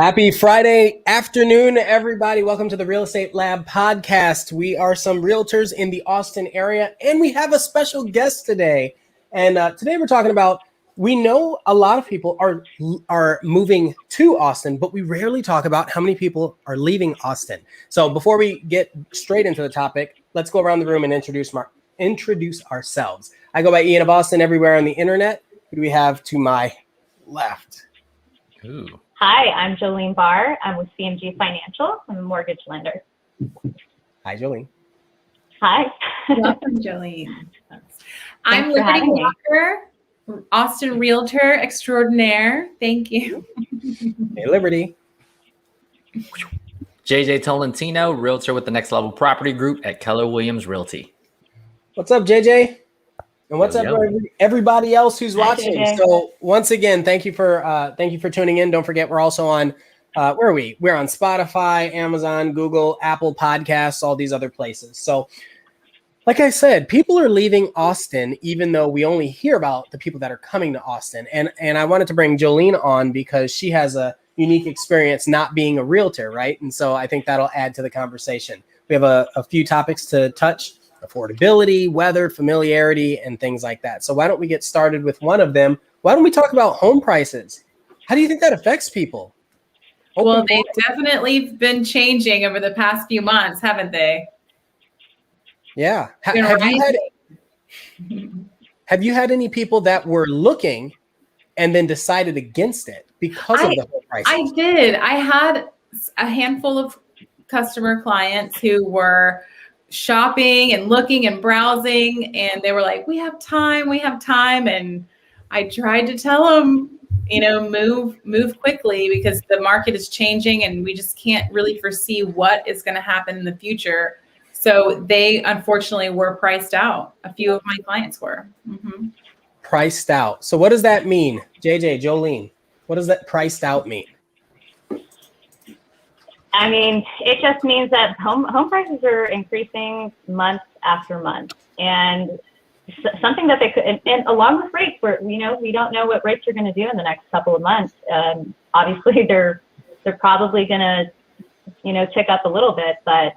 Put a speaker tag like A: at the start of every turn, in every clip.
A: Happy Friday afternoon, everybody. Welcome to the Real Estate Lab podcast. We are some realtors in the Austin area, and we have a special guest today. And today we're talking about, we know a lot of people are moving to Austin, but we rarely talk about how many people are leaving Austin. So before we get straight into the topic, let's go around the room and introduce ourselves. I go by ianofAustin everywhere on the internet. Who do we have to my left?
B: Ooh.
C: Hi, I'm Jolene Barr. I'm with CMG Financial. I'm a mortgage lender.
A: Hi, Jolene.
C: Hi.
D: Welcome, Jolene. I'm Liberty Walker, Austin Realtor Extraordinaire. Thank you.
A: Hey, Liberty.
B: JJ Tolentino, Realtor with the Next Level Property Group at Keller Williams Realty.
A: What's up, JJ? And what's up, everybody else who's watching?
C: JJ.
A: So once again, thank you for tuning in. Don't forget, we're also on where are we? We're on Spotify, Amazon, Google, Apple Podcasts, all these other places. So like I said, people are leaving Austin, even though we only hear about the people that are coming to Austin. And I wanted to bring Jolene on because she has a unique experience not being a realtor, right? And so I think that'll add to the conversation. We have a few topics to touch: affordability, weather, familiarity, and things like that. So why don't we get started with one of them? Why don't we talk about home prices? How do you think that affects people?
D: Well, they've definitely been changing over the past few months, haven't they?
A: Yeah. Have you had any people that were looking and then decided against it because of the home prices?
D: I did. I had a handful of customer clients who were shopping and looking and browsing, and they were like, we have time. And I tried to tell them, move quickly because the market is changing and we just can't really foresee what is going to happen in the future. So they unfortunately were priced out. A few of my clients were. Mm-hmm.
A: Priced out. So what does that mean? JJ, Jolene, what does that priced out mean?
C: I mean, it just means that home prices are increasing month after month, and something that they could, and along with rates, we don't know what rates are going to do in the next couple of months. Obviously, they're probably going to, tick up a little bit, but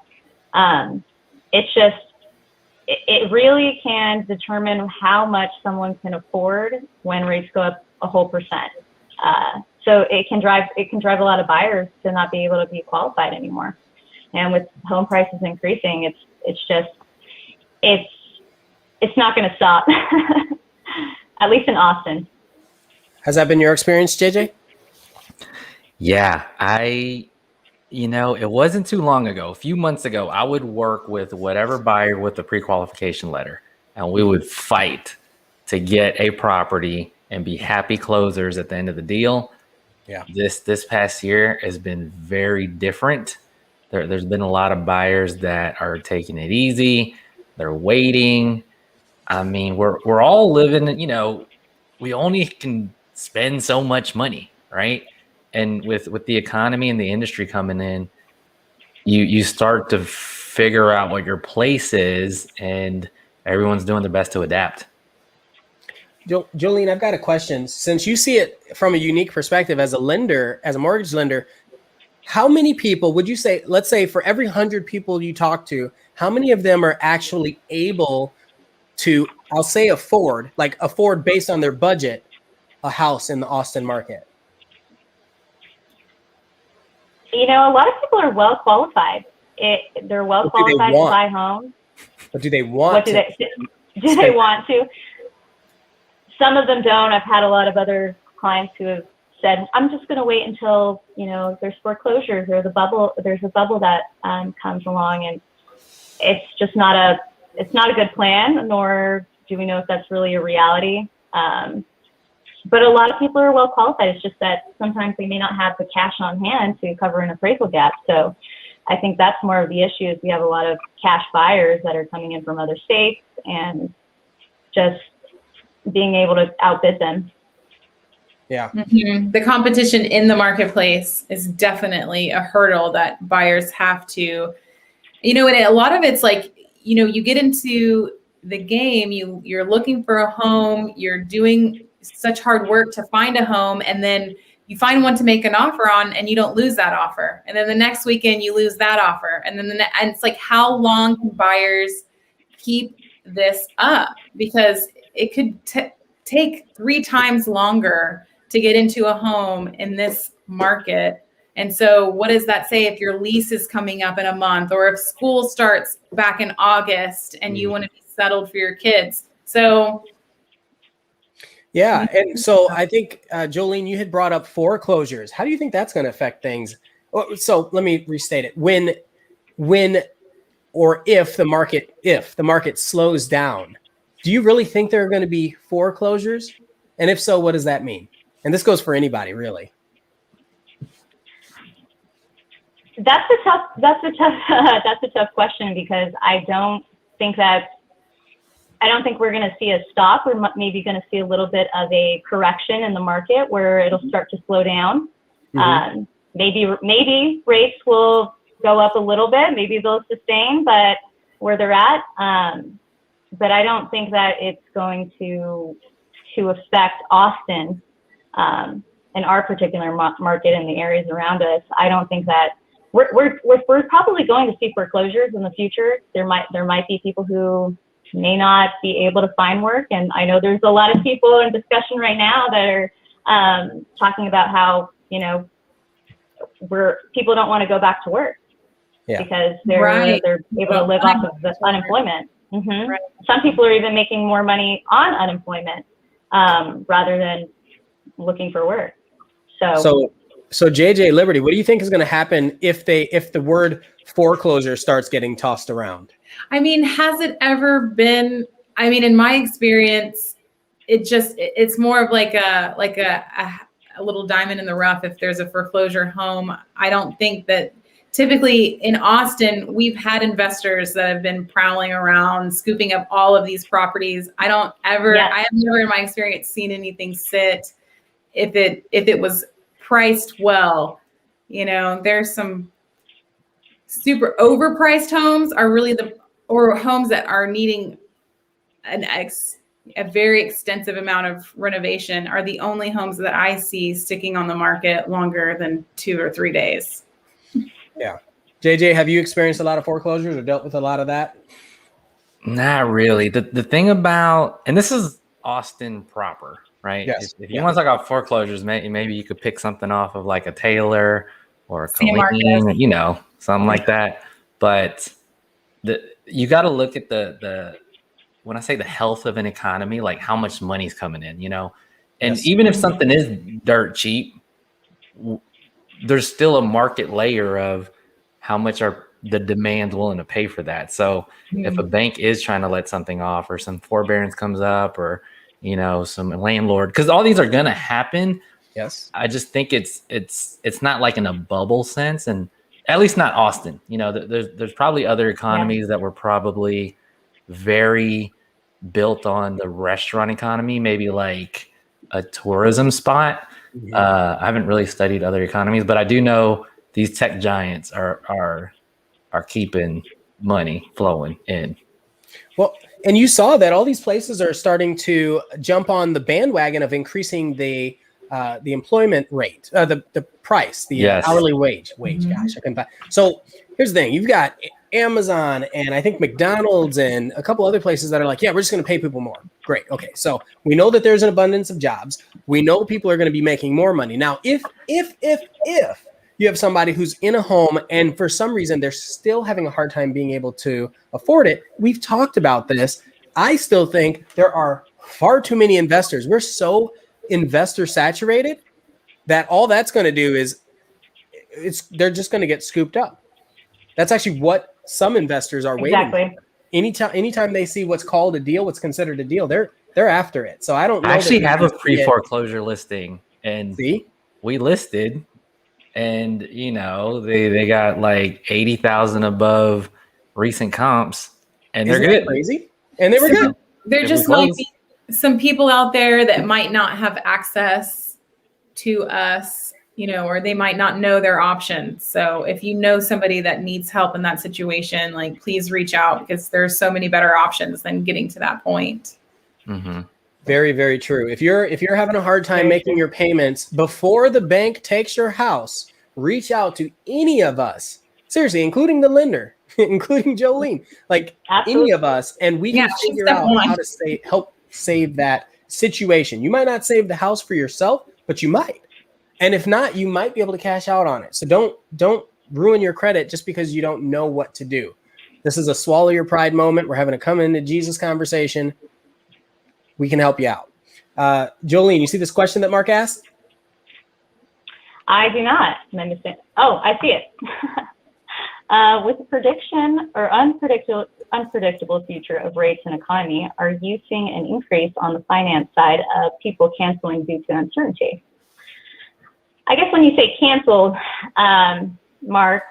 C: it's just it really can determine how much someone can afford when rates go up a whole percent. So it can drive a lot of buyers to not be able to be qualified anymore. And with home prices increasing, it's not going to stop, at least in Austin.
A: Has that been your experience, JJ?
B: Yeah, it wasn't too long ago, a few months ago, I would work with whatever buyer with a pre-qualification letter, and we would fight to get a property and be happy closers at the end of the deal.
A: Yeah.
B: This past year has been very different. There's been a lot of buyers that are taking it easy. They're waiting. I mean, we're all living, we only can spend so much money, right? And with the economy and the industry coming in, you start to figure out what your place is, and everyone's doing their best to adapt.
A: Jolene, I've got a question. Since you see it from a unique perspective as a lender, as a mortgage lender, how many people would you say, let's say for every 100 people you talk to, how many of them are actually able to, I'll say afford based on their budget, a house in the Austin market?
C: A lot of people are well qualified. They're well qualified to buy homes.
A: But do they want to?
C: Do they want to? Some of them don't. I've had a lot of other clients who have said, I'm just going to wait until, there's foreclosures or there's a bubble that comes along, and it's just not a good plan, nor do we know if that's really a reality. But a lot of people are well qualified. It's just that sometimes they may not have the cash on hand to cover an appraisal gap. So I think that's more of the issue, is we have a lot of cash buyers that are coming in from other states and just being able to outbid them.
A: Yeah.
D: Mm-hmm. The competition in the marketplace is definitely a hurdle that buyers have to, and a lot of it's like, you get into the game, you're looking for a home, you're doing such hard work to find a home, and then you find one to make an offer on and you don't lose that offer. And then the next weekend you lose that offer. And then and it's like, how long can buyers keep this up? Because it could take 3 times longer to get into a home in this market. And so what does that say if your lease is coming up in a month, or if school starts back in August and you want to be settled for your kids? So
A: yeah. And so I think, Jolene, you had brought up foreclosures. How do you think that's going to affect things? So let me restate it. When or if the market slows down, do you really think there are going to be foreclosures? And if so, what does that mean? And this goes for anybody, really.
C: That's a tough question, because I don't think we're going to see a stop. We're maybe going to see a little bit of a correction in the market where it'll start to slow down. Mm-hmm. Maybe rates will go up a little bit. Maybe they'll sustain, but where they're at. But I don't think that it's going to affect Austin and our particular market and the areas around us. I don't think that we're probably going to see foreclosures in the future. There might be people who may not be able to find work, and I know there's a lot of people in discussion right now that are talking about how people don't want to go back to work because they're able to live off of the unemployment. Mm-hmm. Right. Some people are even making more money on unemployment rather than looking for work. So JJ Liberty, what do you think is going to happen if the word foreclosure starts getting tossed around?
D: I mean, has it ever been? I mean, in my experience, it's more of like a little diamond in the rough. If there's a foreclosure home, I don't think that. Typically in Austin, we've had investors that have been prowling around, scooping up all of these properties. I have never in my experience seen anything sit if it was priced well. There's some super overpriced homes or homes that are needing a very extensive amount of renovation are the only homes that I see sticking on the market longer than 2 or 3 days.
A: Yeah. JJ, have you experienced a lot of foreclosures or dealt with a lot of that?
B: Not really. The thing about, and this is Austin proper, right?
A: Yes.
B: If you want to talk about foreclosures, maybe you could pick something off of like a Taylor or a Colleen, something like that. But you got to look at the when I say the health of an economy, like how much money's coming in, and even if something is dirt cheap, there's still a market layer of how much are the demand willing to pay for that. So if a bank is trying to let something off, or some forbearance comes up, or some landlord, because all these are going to happen.
A: Yes.
B: I just think it's not like in a bubble sense, and at least not Austin. There's probably other economies that were probably very built on the restaurant economy, maybe like a tourism spot. I haven't really studied other economies, but I do know these tech giants are keeping money flowing in. Well,
A: and you saw that all these places are starting to jump on the bandwagon of increasing the employment rate, the price, the hourly wage. Gosh, I couldn't find. So here's the thing: you've got Amazon and I think McDonald's and a couple other places that are like, we're just going to pay people more. Great. Okay. So we know that there's an abundance of jobs. We know people are going to be making more money. Now, if you have somebody who's in a home and for some reason they're still having a hard time being able to afford it, we've talked about this. I still think there are far too many investors. We're so investor saturated that all that's going to do is they're just going to get scooped up. That's actually what some investors are waiting for. Anytime they see what's called a deal, what's considered a deal, they're after it. So I don't know.
B: I actually have a pre-foreclosure listing, and we listed, and they got like 80,000 above recent comps, and they're good.
A: Crazy, and they were good.
D: There just might be some people out there that might not have access to us, or they might not know their options. So if you know somebody that needs help in that situation, like please reach out, because there's so many better options than getting to that point.
B: Mm-hmm.
A: Very, very true. If you're having a hard time
C: Very
A: making
C: true.
A: your payments before the bank takes your house, reach out to any of us. Seriously, including the lender, including Jolene, like
C: Absolutely.
A: any of us, and we can
D: she's
A: figure
D: step
A: out
D: one.
A: how to help save that situation. You might not save the house for yourself, but you might. And if not, you might be able to cash out on it. So don't ruin your credit just because you don't know what to do. This is a swallow your pride moment. We're having a come into Jesus conversation. We can help you out. Jolene, you see this question that Mark asked?
C: I do not. Am I missing? Oh, I see it. With the prediction or unpredictable future of rates and economy, are you seeing an increase on the finance side of people canceling due to uncertainty? I guess when you say canceled, Mark,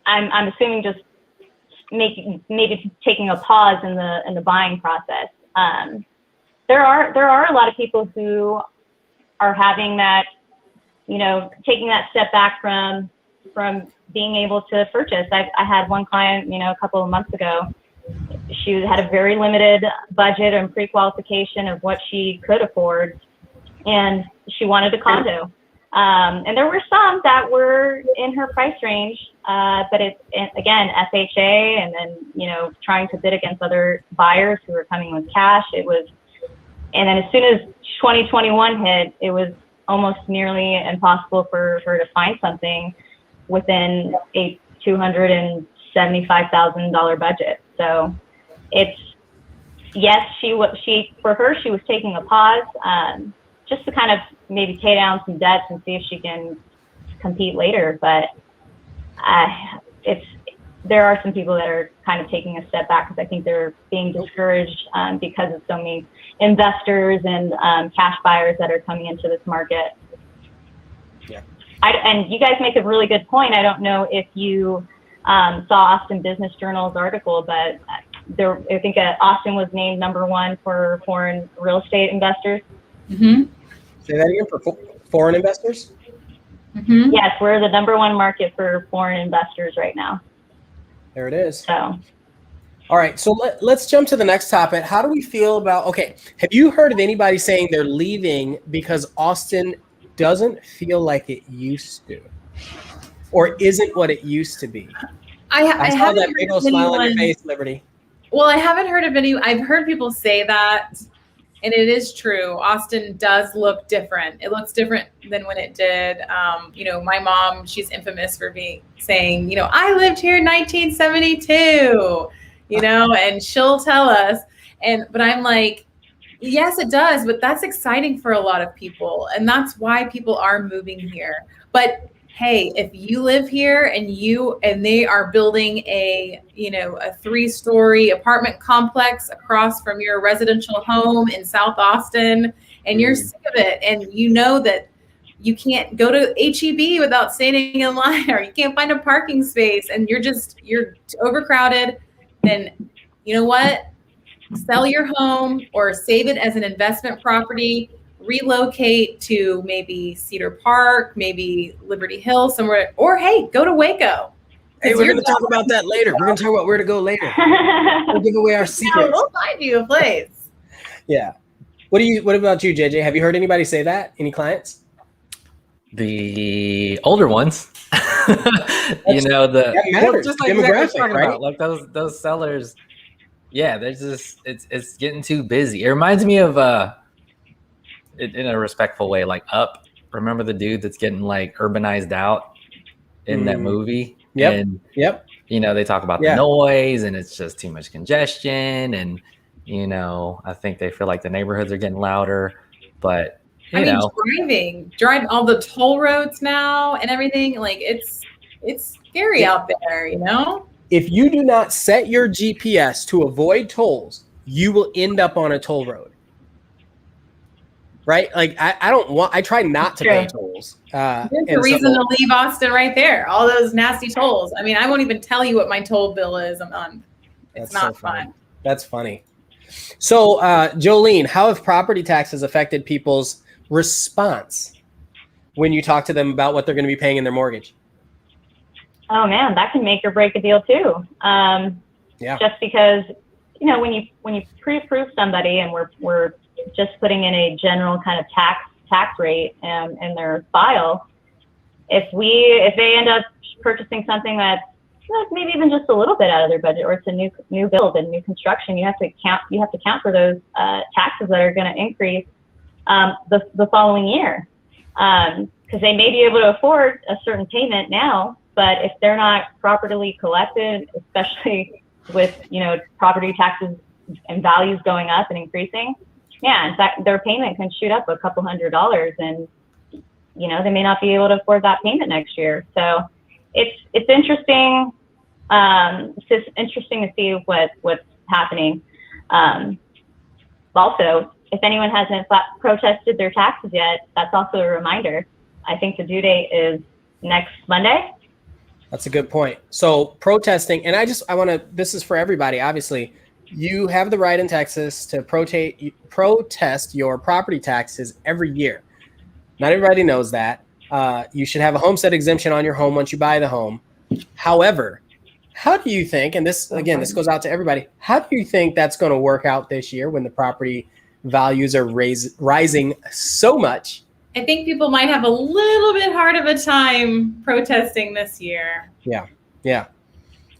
C: I'm assuming just maybe taking a pause in the buying process. There are a lot of people who are having that, taking that step back from being able to purchase. I had one client, a couple of months ago. She had a very limited budget and pre-qualification of what she could afford, and she wanted a condo. And there were some that were in her price range, but it's, again, FHA, and then, trying to bid against other buyers who were coming with cash. And then as soon as 2021 hit, it was almost nearly impossible for her to find something within a $275,000 budget. So it's, yes, she was taking a pause, just to kind of maybe pay down some debts and see if she can compete later. But there are some people that are kind of taking a step back because I think they're being discouraged because of so many investors and cash buyers that are coming into this market.
A: Yeah.
C: And you guys make a really good point. I don't know if you saw Austin Business Journal's article, but I think Austin was named #1 for foreign real estate investors.
D: Mm-hmm.
A: Say that again, for foreign investors?
D: Mm-hmm.
C: Yes, we're the #1 market for foreign investors right now.
A: There it is.
C: So,
A: all right, so let's jump to the next topic. How do we feel about, okay, have you heard of anybody saying they're leaving because Austin doesn't feel like it used to, or isn't what it used to be?
D: I
A: saw
D: haven't
A: that
D: heard
A: big
D: of
A: old smile on your
D: anyone-
A: face, Liberty.
D: Well, I haven't heard of any. I've heard people say that, and it is true. Austin does look different. It looks different than when it did. My mom, she's infamous for saying, I lived here in 1972, and she'll tell us. But I'm like, yes, it does. But that's exciting for a lot of people. And that's why people are moving here. But hey, if you live here and they are building a 3-story apartment complex across from your residential home in South Austin, and you're sick of it, and you know that you can't go to HEB without standing in line, or you can't find a parking space, and you're overcrowded, then you know what? Sell your home or save it as an investment property. Relocate to maybe Cedar Park, maybe Liberty Hill, somewhere, or hey, go to Waco.
A: Hey, we're going to talk about that later. We're going to talk about where to go later. We'll give away our secrets.
D: We'll find you a place.
A: Yeah. What about you, JJ? Have you heard anybody say that? Any clients?
B: The older ones,
A: That matters.
B: just like
A: Demographic,
B: talking
A: right?
B: about, like those sellers. Yeah, there's just it's getting too busy. It reminds me of in a respectful way, like Up. Remember the dude that's getting like urbanized out in that movie?
A: Yep.
B: And
A: Yep.
B: they talk about the noise, and it's just too much congestion, and I think they feel like the neighborhoods are getting louder, but
D: drive all the toll roads now and everything, like it's scary out there,
A: If you do not set your GPS to avoid tolls, you will end up on a toll road. Right? Like I try not to pay tolls.
D: There's a reason to leave Austin right there. All those nasty tolls. I mean, I won't even tell you what my toll bill is a month. It's not fun.
A: That's funny. So, Jolene, how have property taxes affected people's response when you talk to them about what they're going to be paying in their mortgage?
C: Oh man, that can make or break a deal too. Just because when you pre-approve somebody and we're just putting in a general kind of tax rate in their file, if they end up purchasing something that's maybe even just a little bit out of their budget, or it's a new build and new construction, you have to count for those taxes that are going to increase the following year, because they may be able to afford a certain payment now, but if they're not properly collected, especially with property taxes and values going up and increasing, in fact, their payment can shoot up a couple $100, and they may not be able to afford that payment next year. So it's interesting. It's just interesting to see what's happening. Also, if anyone hasn't protested their taxes yet, that's also a reminder. I think the due date is next Monday.
A: That's a good point. So protesting, and I want to, this is for everybody, obviously. You have the right in Texas to protest your property taxes every year. Not everybody knows that. You should have a homestead exemption on your home once you buy the home. However, how do you think, and this goes out to everybody, how do you think that's going to work out this year when the property values are rising so much?
D: I think people might have a little bit hard of a time protesting this year.
A: Yeah. How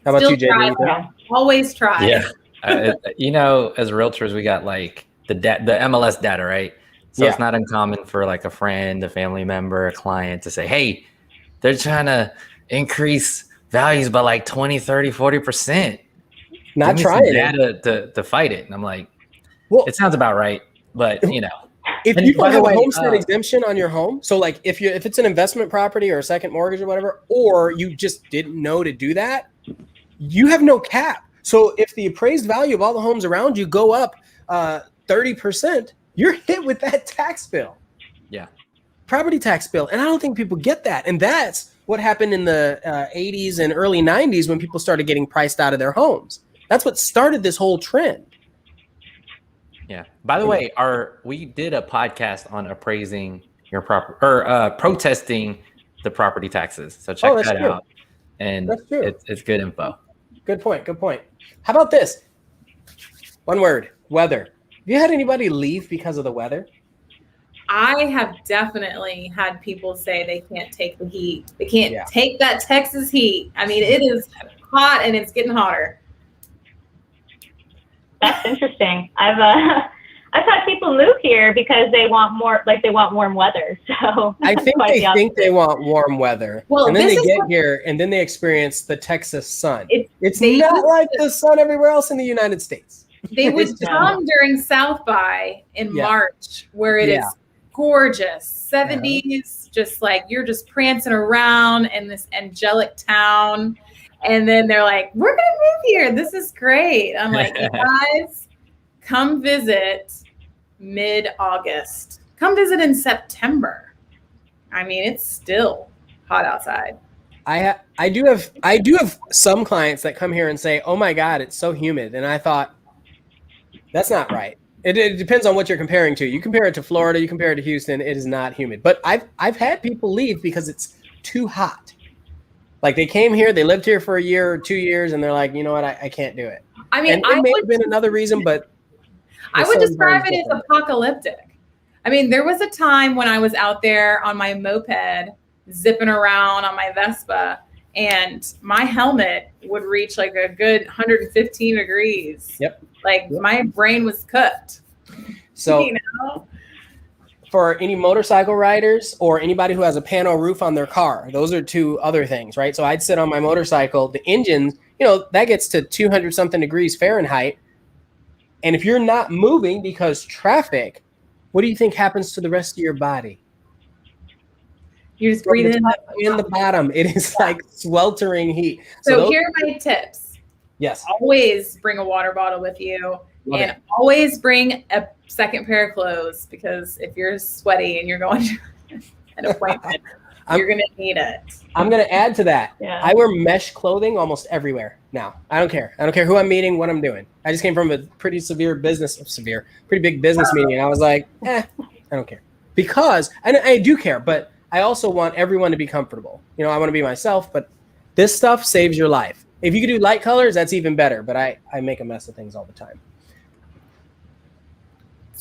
A: about you, JD?
D: Always try.
B: Yeah. As realtors, we got like the MLS data, right? So it's not uncommon for like a friend, a family member, a client to say, hey, they're trying to increase values by like 20, 30, 40%.
A: Not trying
B: data to fight it. And I'm like, well, it sounds about right. But,
A: if you don't have a homestead exemption on your home, so like if it's an investment property or a second mortgage or whatever, or you just didn't know to do that, you have no cap. So if the appraised value of all the homes around you go up 30%, you're hit with that tax bill.
B: Yeah.
A: Property tax bill. And I don't think people get that. And that's what happened in the 80s and early 90s when people started getting priced out of their homes. That's what started this whole trend.
B: Yeah. By the way, we did a podcast on appraising your property or protesting the property taxes. So check that out. And it's good info.
A: Good point. How about this? One word, weather. Have you had anybody leave because of the weather?
D: I have definitely had people say they can't take the heat. They can't take that Texas heat. I mean, it is hot and it's getting hotter.
C: That's interesting. I've had people move here because they want warm weather. So
A: I think they want warm weather. Well, and then they get here and then they experience the Texas sun. It's not like the sun everywhere else in the United States.
D: They would come during South by in March, where it is gorgeous, 70s, just like you're just prancing around in this angelic town. And then they're like, we're going to move here. This is great. I'm like, you guys, come visit mid-August. Come visit in September. I mean, it's still hot outside.
A: I do have some clients that come here and say, oh my God, it's so humid. And I thought, that's not right. It depends on what you're comparing to. You compare it to Florida, you compare it to Houston, it is not humid. But I've had people leave because it's too hot. Like they came here, they lived here for a year or 2 years, and they're like, you know what, I can't do it. I mean, it may have been another reason, but
D: I would describe it as apocalyptic. I mean, there was a time when I was out there on my moped, zipping around on my Vespa, and my helmet would reach like a good 115 degrees.
A: Yep.
D: My brain was cooked.
A: So for any motorcycle riders or anybody who has a pano roof on their car, those are two other things, right? So I'd sit on my motorcycle, the engine, that gets to 200 something degrees Fahrenheit. And if you're not moving because traffic, what do you think happens to the rest of your body?
D: You just breathe
A: in the bottom. It is like sweltering heat.
D: So here are my tips.
A: Yes.
D: Always bring a water bottle with you. And always bring a second pair of clothes, because if you're sweaty and you're going to an appointment, you're going to need it.
A: I'm going to add to that. Yeah. I wear mesh clothing almost everywhere now. I don't care. I don't care who I'm meeting, what I'm doing. I just came from a pretty big business meeting. And I was like, I don't care. Because, and I do care, but I also want everyone to be comfortable. I want to be myself, but this stuff saves your life. If you could do light colors, that's even better. But I make a mess of things all the time.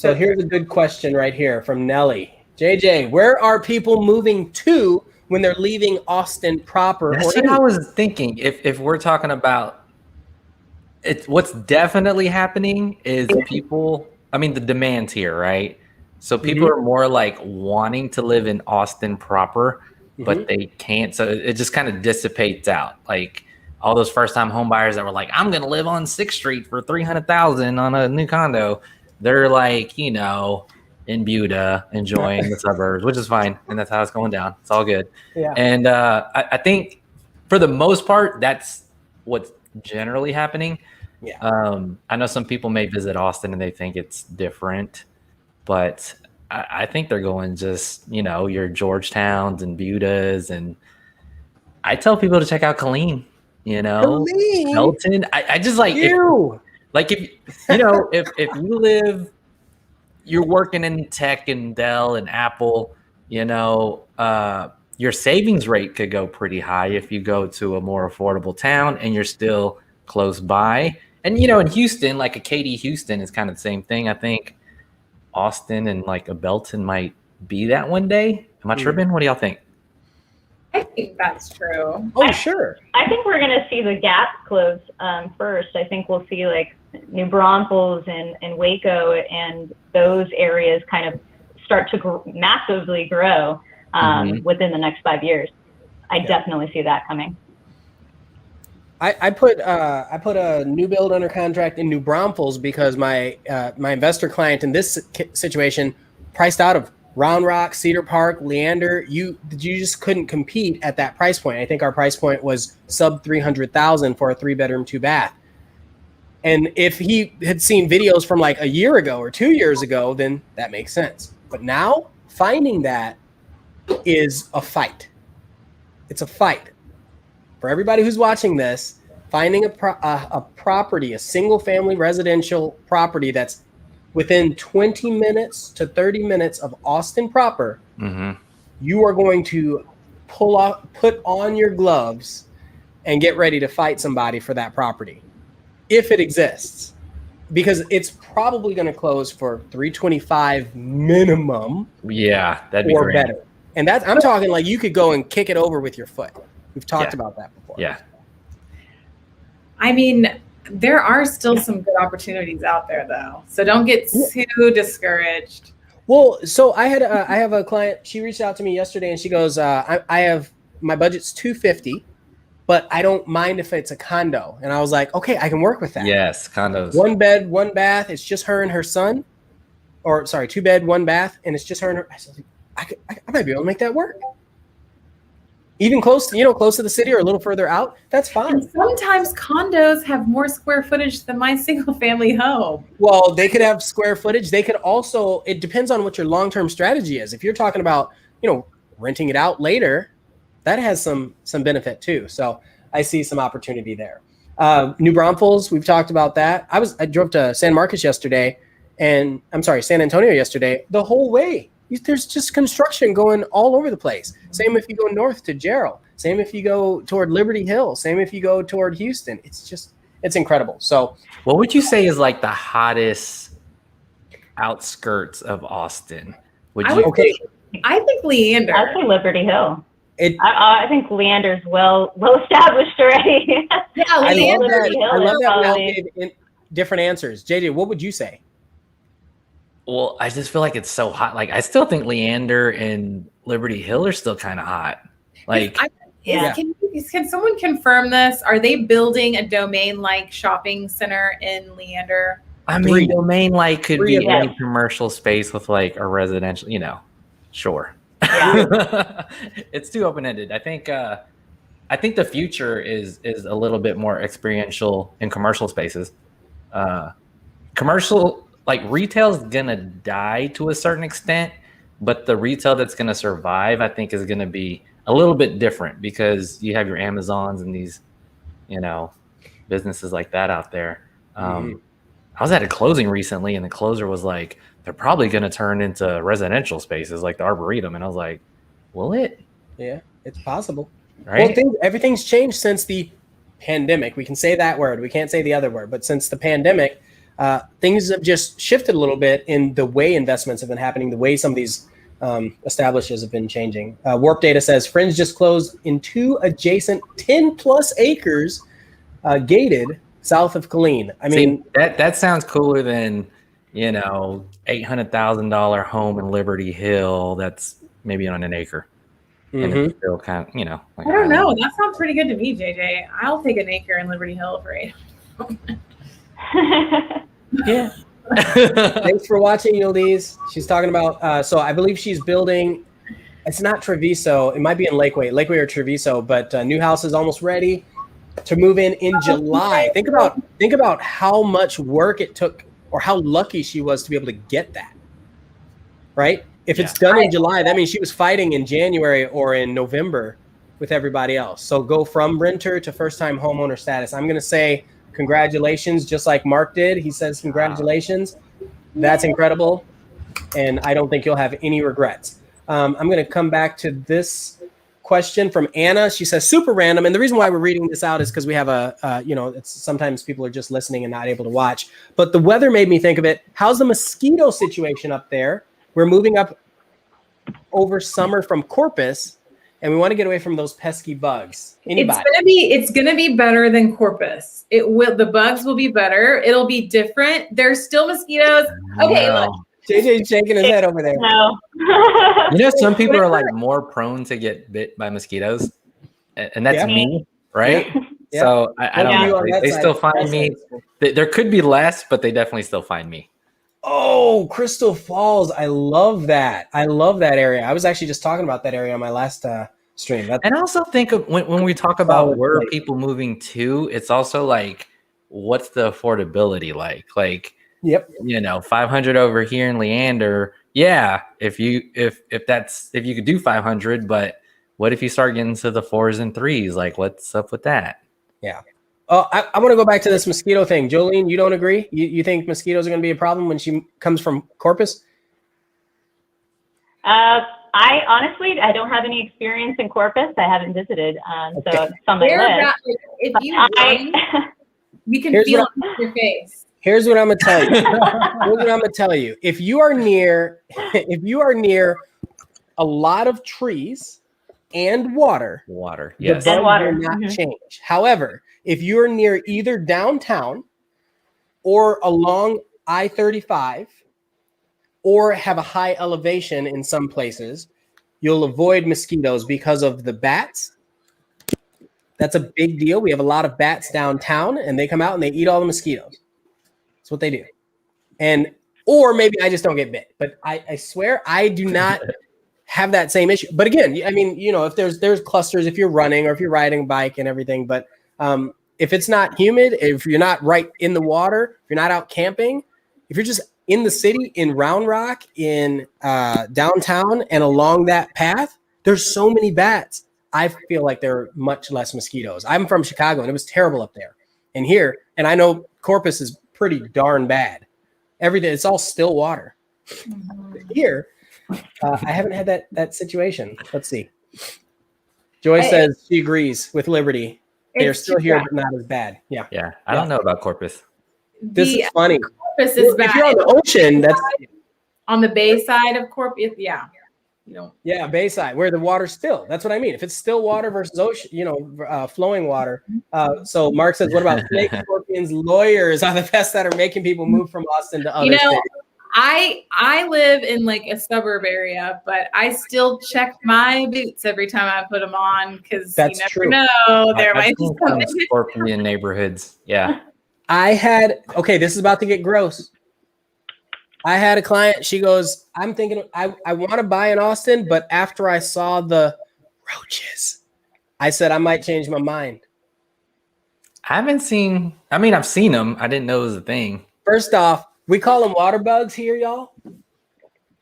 A: So here's a good question right here from Nelly. JJ, where are people moving to when they're leaving Austin proper?
B: That's what I was thinking. If we're talking about it, what's definitely happening is people, I mean, the demand's here, right? So people are more like wanting to live in Austin proper, but they can't. So it just kind of dissipates out. Like all those first-time home buyers that were like, I'm going to live on 6th Street for $300,000 on a new condo. They're like, you know, in Buda, enjoying the suburbs, which is fine. And that's how it's going down. It's all good.
A: Yeah.
B: And I think for the most part, that's what's generally happening.
A: Yeah.
B: I know some people may visit Austin and they think it's different, but I think they're going just, you know, your Georgetowns and Budas. And I tell people to check out Colleen, you know, Melton. I just like, if you know, if you live, you're working in tech and Dell and Apple, you know, your savings rate could go pretty high if you go to a more affordable town and you're still close by. And, you know, in Houston, like a Katy Houston is kind of the same thing. I think Austin and like a Belton might be that one day. Am I tripping? What do y'all think?
D: I think that's true.
A: Oh, sure.
C: I think we're going to see the gap close first. I think we'll see like New Braunfels and Waco and those areas kind of start to massively grow within the next 5 years. I definitely see that coming.
A: I put a new build under contract in New Braunfels because my investor client in this situation priced out of Round Rock, Cedar Park, Leander. You just couldn't compete at that price point. I think our price point was sub $300,000 for a 3-bedroom, 2-bath. And if he had seen videos from like a year ago or 2 years ago, then that makes sense. But now finding that is a fight. It's a fight. For everybody who's watching this, finding a property, a single-family residential property that's within 20 minutes to 30 minutes of Austin proper, you are going to put on your gloves and get ready to fight somebody for that property, if it exists, because it's probably going to close for $325 minimum.
B: Yeah, that'd be
A: or
B: great.
A: better. And that's, I'm talking like you could go and kick it over with your foot. We've talked about that before.
B: Yeah.
D: I mean, there are still some good opportunities out there, though. So don't get too discouraged.
A: Well, so I have a client. She reached out to me yesterday, and she goes, "I have my budget's $250, but I don't mind if it's a condo." And I was like, "Okay, I can work with that."
B: Yes, condos.
A: 1 bed, 1 bath. It's just her and her son, or sorry, 2 bed, 1 bath, and it's just her and her. I said, I might be able to make that work. Even close to the city or a little further out, that's fine.
D: And sometimes condos have more square footage than my single family home.
A: Well, they could have square footage. They could also, it depends on what your long-term strategy is. If you're talking about, renting it out later, that has some benefit too. So I see some opportunity there. New Braunfels, we've talked about that. I drove to San Antonio yesterday, the whole way. There's just construction going all over the place. Same if you go north to Gerald. Same if you go toward Liberty Hill. Same if you go toward Houston. It's incredible. So
B: what would you say is like the hottest outskirts of Austin?
D: I think Leander.
C: I'd say Liberty Hill.
A: I
C: think Leander's well established already.
D: Yeah,
A: love
C: Liberty Hill
A: that. I love that we all
C: probably
A: gave different answers. JJ, what would you say?
B: Well, I just feel like it's so hot. Like, I still think Leander and Liberty Hill are still kind of hot. Like,
D: Can someone confirm this? Are they building a domain-like shopping center in Leander?
B: I mean, domain-like could be any commercial space with like a residential, sure.
C: Yeah.
B: It's too open-ended. I think the future is a little bit more experiential in commercial spaces. Like retail is gonna die to a certain extent, but the retail that's gonna survive, I think, is gonna be a little bit different because you have your Amazons and these, businesses like that out there. I was at a closing recently, and the closer was like, "They're probably gonna turn into residential spaces like the Arboretum," and I was like, "Will it?"
A: Yeah, it's possible.
B: Right?
A: Well, everything's changed since the pandemic. We can say that word. We can't say the other word, but since the pandemic. things have just shifted a little bit in the way investments have been happening, the way some of these establishers have been changing. Warp Data says Fringe just closed in 2 adjacent 10 plus acres gated south of Killeen. I mean,
B: that sounds cooler than, $800,000 home in Liberty Hill. That's maybe on an acre. And it's still kind of, like,
D: I don't know. That sounds pretty good to me, JJ. I'll take an acre in Liberty Hill for 8.
A: Yeah. Thanks for watching, Yildiz. She's talking about, so I believe she's building, it's not Treviso. It might be in Lakeway or Treviso, but new house is almost ready to move in July. Think about how much work it took or how lucky she was to be able to get that, right? If it's done in July, that means she was fighting in January or in November with everybody else. So go from renter to first-time homeowner status. I'm going to say congratulations, just like Mark did. He says congratulations. That's incredible. And I don't think you'll have any regrets. I'm going to come back to this question from Anna. She says, super random. And the reason why we're reading this out is because we have it's sometimes people are just listening and not able to watch. But the weather made me think of it. How's the mosquito situation up there? We're moving up over summer from Corpus, and we want to get away from those pesky bugs. Anybody?
D: It's gonna be better than Corpus. The bugs will be better. It'll be different. There's still mosquitoes. Okay, look.
A: JJ's shaking his head over there.
C: No.
B: Some people are like more prone to get bit by mosquitoes, and that's me, right?
A: Yeah.
B: So I don't know. They still find me. There could be less, but they definitely still find me.
A: Oh, Crystal Falls. I love that. I love that area. I was actually just talking about that area on my last stream.
B: And I also think of when we talk about where are people moving to, it's also like, what's the affordability like? Like,
A: yep.
B: 500 over here in Leander. Yeah. If you could do 500, but what if you start getting to the 4s and 3s? Like, what's up with that?
A: Yeah. Oh, I want to go back to this mosquito thing. Jolene, you don't agree? You think mosquitoes are going to be a problem when she comes from Corpus?
C: I don't have any experience in Corpus. I haven't visited, so it's on my list.
D: If you you can feel it in your face.
A: Here's what I'm going to tell you. If you are near a lot of trees and water,
B: yes,
A: the bugs will not change. However, if you're near either downtown or along I-35 or have a high elevation in some places, you'll avoid mosquitoes because of the bats. That's a big deal. We have a lot of bats downtown, and they come out and they eat all the mosquitoes. That's what they do. Or maybe I just don't get bit, but I swear I do not have that same issue. But again, I mean, if there's clusters, if you're running or if you're riding a bike and everything, but if it's not humid, if you're not right in the water, if you're not out camping, if you're just in the city, in Round Rock, in downtown and along that path, there's so many bats. I feel like there are much less mosquitoes. I'm from Chicago and it was terrible up there. And here, and I know Corpus is pretty darn bad. Everything, it's all still water. Here, I haven't had that situation. Let's see. Joy says she agrees with Liberty. They're still here, but not as bad. Yeah.
B: Yeah. I don't know about Corpus.
A: This is funny.
D: Corpus is bad.
A: If you're on the ocean, that's
D: on the bay side of Corpus. Yeah.
A: Yeah, Bayside, where the water's still. That's what I mean. If it's still water versus ocean, flowing water. So Mark says, what about snake scorpions? Lawyers are the best that are making people move from Austin to other cities.
D: I live in like a suburb area, but I still check my boots every time I put them on because you never know. There might be some
B: scorpion neighborhoods. Yeah.
A: This is about to get gross. I had a client, she goes, I'm thinking I want to buy in Austin, but after I saw the roaches, I said I might change my mind.
B: I've seen them. I didn't know it was a thing.
A: First off, we call them water bugs here, y'all.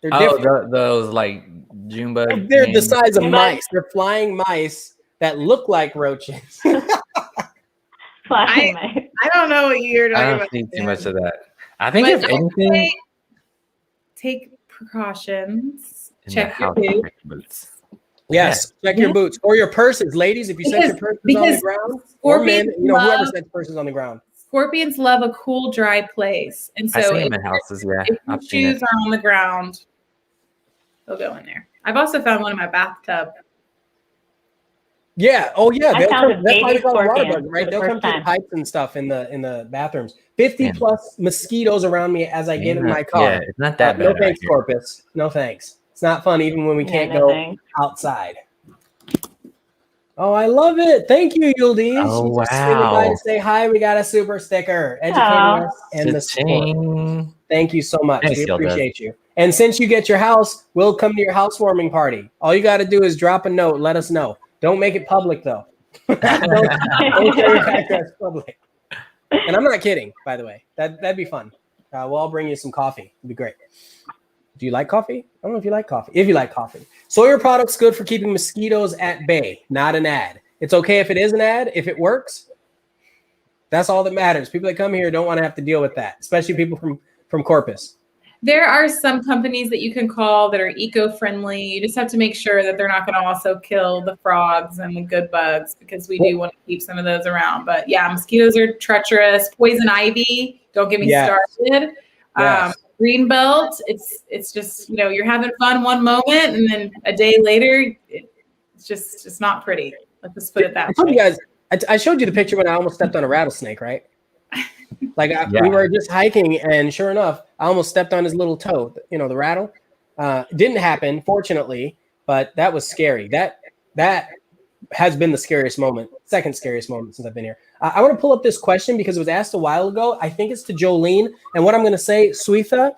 A: They're different.
B: Those like June bugs.
A: They're the size of mice. They're flying mice that look like roaches.
C: Flying mice.
D: I don't know what you're talking about.
B: I don't see too much of that. I think if anything,
D: take precautions. Check your boots.
A: Yes, check your boots or your purses, ladies. If you set your purses on the ground, or men, whoever sets purses on the ground.
D: Scorpions love a cool, dry place. And
B: I
D: so
B: see
D: if,
B: them in houses. Yeah,
D: if your
B: I've seen
D: shoes
B: it.
D: are on the ground, they'll go in there. I've also found one in my bathtub.
A: Yeah. Oh, yeah.
C: I found a
A: That's why
C: baby
A: they call it water
C: scorpion
A: bugs, right?
C: for the
A: They'll come
C: first
A: through the
C: time.
A: pipes and stuff in the bathrooms. 50
B: Man.
A: plus mosquitoes around me as I get in my car.
B: Yeah, it's not that
A: No
B: bad.
A: thanks, Corpus. No thanks. It's not fun even when we can't
C: no
A: go
C: thanks.
A: outside. Oh, I love it. Thank you, Yuldi.
B: Oh,
A: She's just swinging by
B: wow.
A: to say hi. We got a super sticker educating
C: Aw.
A: us and the support.
B: Cha-ching.
A: Thank you so much.
B: Thanks,
A: We
B: Yulda.
A: appreciate you. And since you get your house, we'll come to your housewarming party. All you got to do is drop a note. Let us know. Don't make it public, though. don't share your address public. And I'm not kidding, by the way. That'd be fun. We'll all bring you some coffee. It'd be great. Do you like coffee? I don't know if you like coffee. If you like coffee. Sawyer products good for keeping mosquitoes at bay, not an ad. It's okay if it is an ad, if it works. That's all that matters. People that come here don't want to have to deal with that, especially people from Corpus.
D: There are some companies that you can call that are eco-friendly. You just have to make sure that they're not going to also kill the frogs and the good bugs, because we do want to keep some of those around. But yeah, mosquitoes are treacherous. Poison ivy, don't get me started.
A: Yes.
D: Greenbelt, it's just, you're having fun one moment and then a day later, it's not pretty. Let's just put it that way.
A: I told you guys, I showed you the picture when I almost stepped on a rattlesnake, right? Like we were just hiking, and sure enough, I almost stepped on his little toe. The rattle. Didn't happen, fortunately, but that was scary. That has been the second scariest moment since I've been here. I want to pull up this question because it was asked a while ago. I think it's to Jolene, and what I'm going to say, Suitha.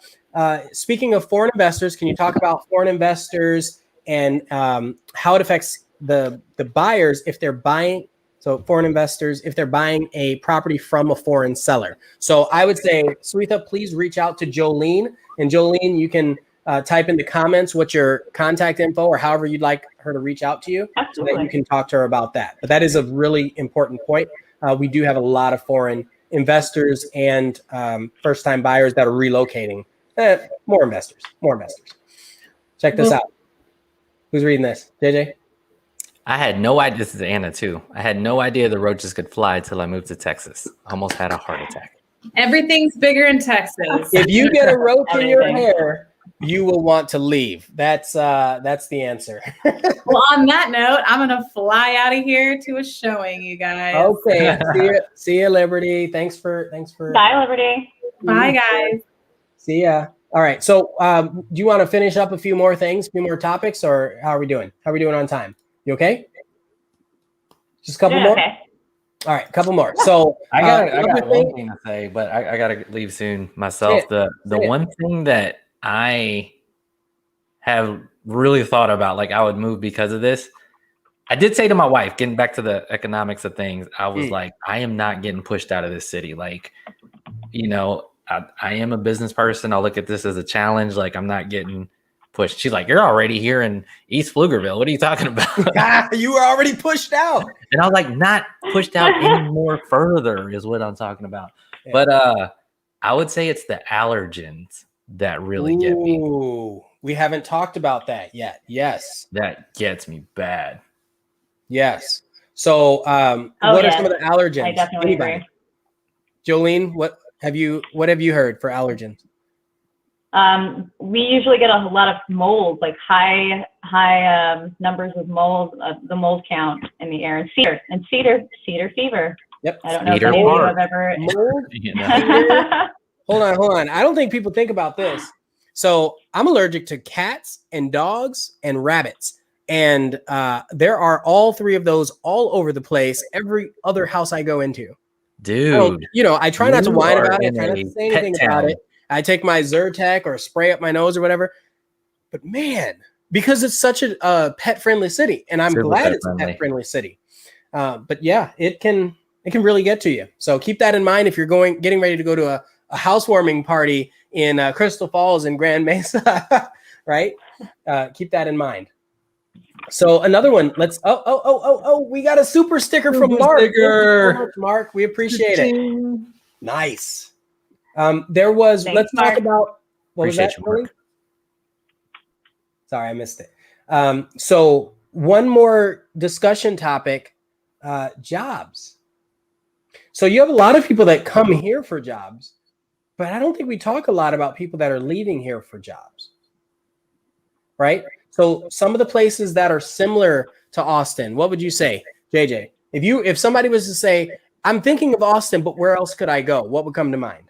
A: Speaking of foreign investors, can you talk about foreign investors and how it affects the buyers if they're buying? So foreign investors, if they're buying a property from a foreign seller. So I would say, Suitha, please reach out to Jolene. And Jolene, you can type in the comments what your contact info or however you'd like her to reach out to you.
C: Absolutely.
A: So that you can talk to her about that. But that is a really important point. We do have a lot of foreign investors and first-time buyers that are relocating. More investors. Check this out. Who's reading this? JJ?
B: I had no idea. This is Anna too. I had no idea the roaches could fly till I moved to Texas. Almost had a heart attack.
D: Everything's bigger in Texas.
A: If you get a roach in your hair, you will want to leave. That's the answer.
D: Well, on that note, I'm gonna fly out of here to a showing, you guys.
A: Okay. See you, Liberty. Thanks for.
C: Bye, Liberty.
D: Bye, guys.
A: See ya. All right. So, do you want to finish up a few more topics, or how are we doing? How are we doing on time? You okay? Just a couple more?
C: Okay.
A: All right, a couple more. So
B: I got one thing to say, but I gotta leave soon myself. The one thing that I have really thought about, like I would move because of this. I did say to my wife, getting back to the economics of things, I was like, I am not getting pushed out of this city. Like, I am a business person. I'll look at this as a challenge. Like, I'm not getting pushed. She's like, you're already here in East Pflugerville. What are you talking about?
A: You were already pushed out.
B: And I was like, not pushed out any more further is what I'm talking about. Yeah. But I would say it's the allergens that really get me.
A: We haven't talked about that yet. Yes.
B: That gets me bad.
A: Yes. So what are some of the allergens?
C: I definitely agree.
A: Jolene, what have you heard for allergens?
C: We usually get a lot of mold, like high numbers of mold, the mold count in the air, and cedar fever.
A: Yep.
C: I don't know if any of you have ever.
A: Mold? Hold on. I don't think people think about this. So I'm allergic to cats and dogs and rabbits, and there are all three of those all over the place. Every other house I go into,
B: dude.
A: I try not to whine about it. I try not to say anything about it. I take my Zyrtec or spray up my nose or whatever. But man, because it's such a pet-friendly city, and I'm glad it's a pet-friendly city. But yeah, it can really get to you. So keep that in mind if you're getting ready to go to a housewarming party in Crystal Falls and Grand Mesa, right? Keep that in mind. So another one. Let's. We got a super sticker from Mark. Thank you so much, Mark, we appreciate it. Nice. There was.
C: Thanks,
A: let's
C: Mark.
A: talk about. What
B: Appreciate
A: was that?
B: you, Mark.
A: Sorry, I missed it. So one more discussion topic: jobs. So you have a lot of people that come here for jobs, but I don't think we talk a lot about people that are leaving here for jobs, right? So some of the places that are similar to Austin, what would you say, JJ? If somebody was to say, I'm thinking of Austin, but where else could I go? What would come to mind?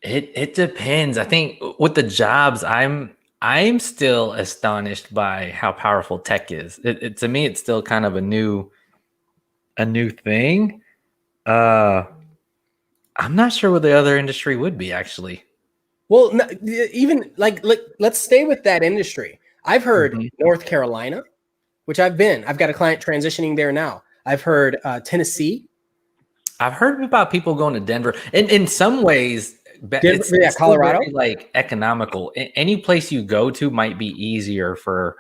B: It depends. I think with the jobs, I'm still astonished by how powerful tech is. It to me, it's still kind of a new thing. I'm not sure what the other industry would be actually.
A: Well, even like let's stay with that industry. I've heard North Carolina, which I've got a client transitioning there now. I've heard Tennessee.
B: I've heard about people going to Denver. In some ways, it's
A: Colorado,
B: very, like economical. Any place you go to might be easier for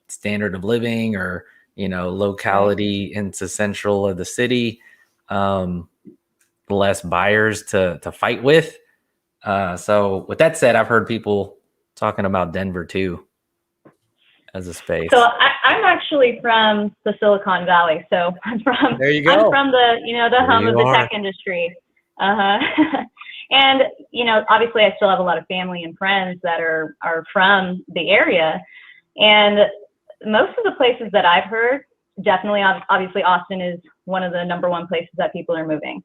B: standard of living or locality into central of the city. Less buyers to fight with. So with that said, I've heard people talking about Denver too as a space.
C: So I'm actually from the Silicon Valley. So
A: there you go.
C: I'm from the home of the tech industry. And obviously I still have a lot of family and friends that are from the area. And most of the places that I've heard, definitely, obviously Austin is one of the number one places that people are moving.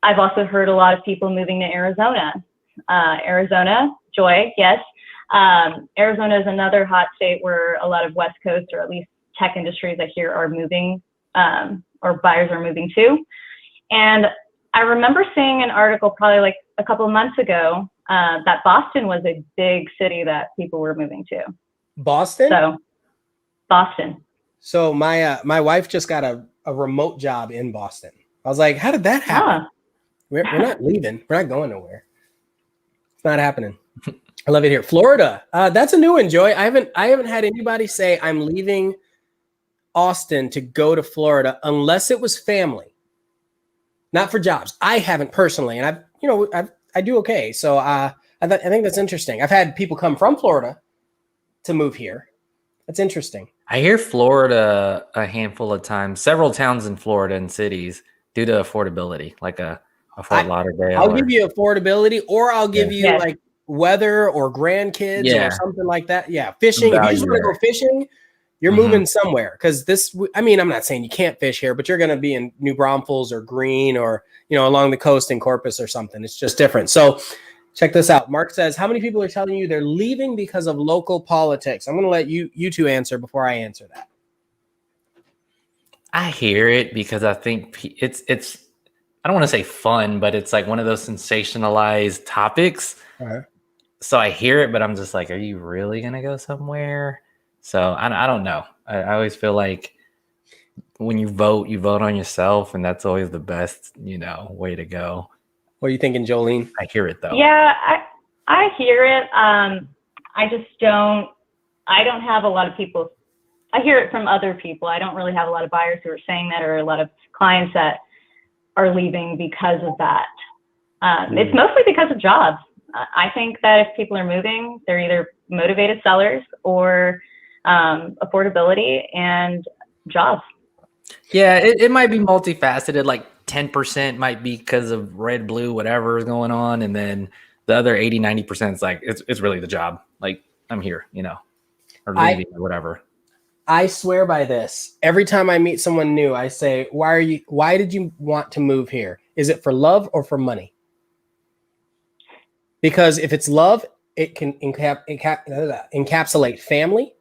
C: I've also heard a lot of people moving to Arizona. Arizona, Joy, yes. Arizona is another hot state where a lot of West Coast, or at least tech industries I hear, are moving, or buyers are moving to. And I remember seeing an article probably like a couple of months ago that Boston was a big city that people were moving to.
A: Boston?
C: So, Boston.
A: So my wife just got a remote job in Boston. I was like, how did that happen? We're not leaving. We're not going nowhere. It's not happening. I love it here. Florida. That's a new one, Joy. I haven't had anybody say I'm leaving Austin to go to Florida unless it was family, not for jobs. I haven't personally, and I do okay. So I think that's interesting. I've had people come from Florida to move here. That's interesting.
B: I hear Florida a handful of times, several towns in Florida and cities, due to affordability, like a Fort Lauderdale.
A: I'll give you affordability, or I'll give you like weather or grandkids or something like that. Yeah, fishing. If you just want to go fishing, you're moving somewhere. Because I'm not saying you can't fish here, but you're going to be in New Braunfels or Green or along the coast in Corpus or something. It's just different. So check this out. Mark says, how many people are telling you they're leaving because of local politics? I'm going to let you two answer before I answer that.
B: I hear it because I think it's I don't want to say fun, but it's like one of those sensationalized topics. So I hear it, but I'm just like, are you really going to go somewhere? So I don't know. I always feel like when you vote on yourself, and that's always the best, way to go.
A: What are you thinking, Jolene?
B: I hear it though.
C: Yeah, I hear it. I don't have a lot of people. I hear it from other people. I don't really have a lot of buyers who are saying that, or a lot of clients that are leaving because of that. It's mostly because of jobs. I think that if people are moving, they're either motivated sellers or affordability and jobs.
B: Yeah, it might be multifaceted. Like 10% might be because of red, blue, whatever is going on. And then the other 80, 90% is like, it's really the job. Like, I'm here, or leaving or whatever.
A: I swear by this. Every time I meet someone new, I say, why did you want to move here? Is it for love or for money? Because if it's love, it can encapsulate family.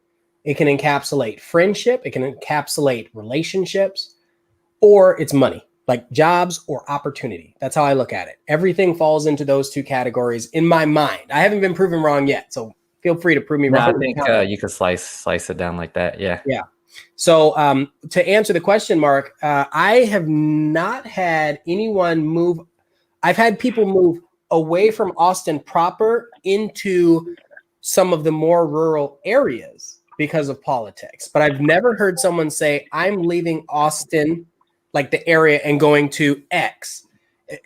A: It can encapsulate friendship. It can encapsulate relationships, or it's money, like jobs or opportunity. That's how I look at it. Everything falls into those two categories in my mind. I haven't been proven wrong yet, so feel free to prove me wrong.
B: I think you could slice it down like that. Yeah.
A: Yeah. So to answer the question, Mark, I have not had anyone move. I've had people move away from Austin proper into some of the more rural areas because of politics. But I've never heard someone say, I'm leaving Austin, like the area, and going to X.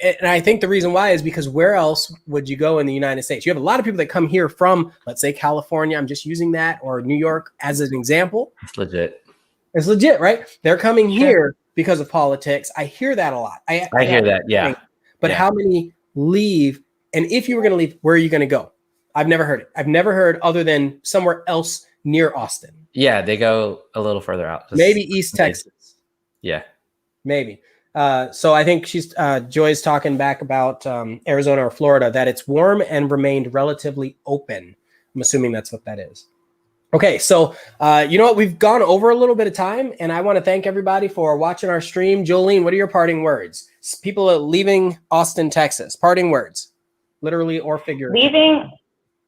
A: And I think the reason why is because where else would you go in the United States? You have a lot of people that come here from, let's say, California. I'm just using that, or New York as an example.
B: It's legit.
A: It's legit, right? They're coming here because of politics. I hear that a lot.
B: I hear that. Yeah.
A: But how many leave? And if you were going to leave, where are you going to go? I've never heard it. I've never heard other than somewhere else near Austin.
B: Yeah, they go a little further out.
A: Maybe East Texas.
B: Yeah.
A: Maybe. So I think Joy's talking back about Arizona or Florida, that it's warm and remained relatively open. I'm assuming that's what that is. Okay, so you know what? We've gone over a little bit of time, and I want to thank everybody for watching our stream. Jolene, what are your parting words? People are leaving Austin, Texas. Parting words, literally or figuratively.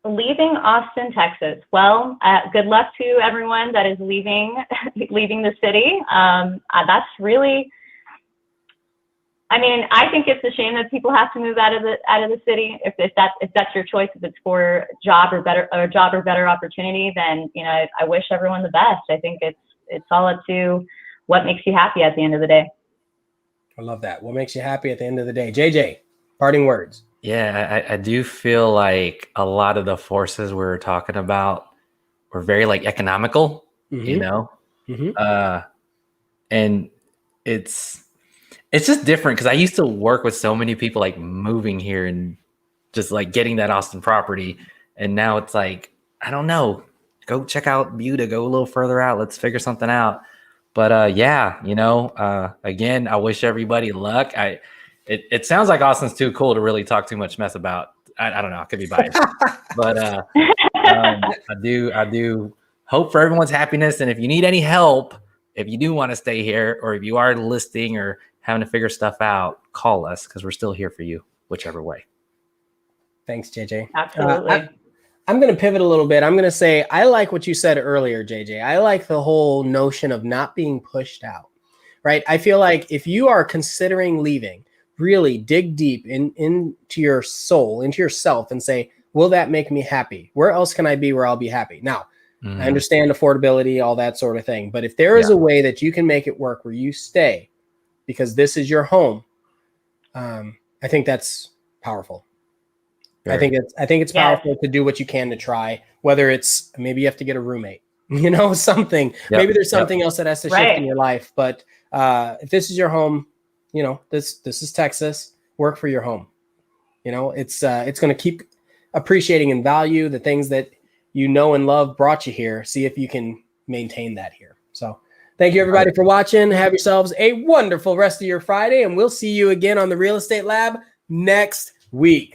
C: Leaving Austin, Texas. Well, good luck to everyone that is leaving the city. That's really, I mean, I think it's a shame that people have to move out of the city. If that's your choice, if it's for job or better opportunity, then I wish everyone the best. I think it's all up to what makes you happy at the end of the day.
A: I love that. What makes you happy at the end of the day? JJ, parting words.
B: Yeah, I do feel like a lot of the forces we're talking about were very like economical,
A: Mm-hmm.
B: And it's just different because I used to work with so many people like moving here and just like getting that Austin property. And now it's like, I don't know, go check out Buda, go a little further out. Let's figure something out. But again, I wish everybody luck. It sounds like Austin's too cool to really talk too much mess about. I don't know. I could be biased, but I do hope for everyone's happiness. And if you need any help, if you do want to stay here, or if you are listing or having to figure stuff out, call us because we're still here for you, whichever way.
A: Thanks, JJ.
C: Absolutely.
A: I'm going to pivot a little bit. I'm going to say, I like what you said earlier, JJ. I like the whole notion of not being pushed out, right? I feel like if you are considering leaving, really dig deep into your soul, into yourself, and say, will that make me happy? Where else can I be where I'll be happy? Now, I understand affordability, all that sort of thing. But if there is a way that you can make it work where you stay because this is your home, I think that's powerful. I think it's powerful to do what you can to try, whether it's maybe you have to get a roommate, something. Yep. Maybe there's something else that has to shift in your life. But if this is your home, this is Texas. Work for your home. It's going to keep appreciating and value the things that and love brought you here. See if you can maintain that here. So thank you everybody for watching. Have yourselves a wonderful rest of your Friday, and we'll see you again on the Real Estate Lab next week.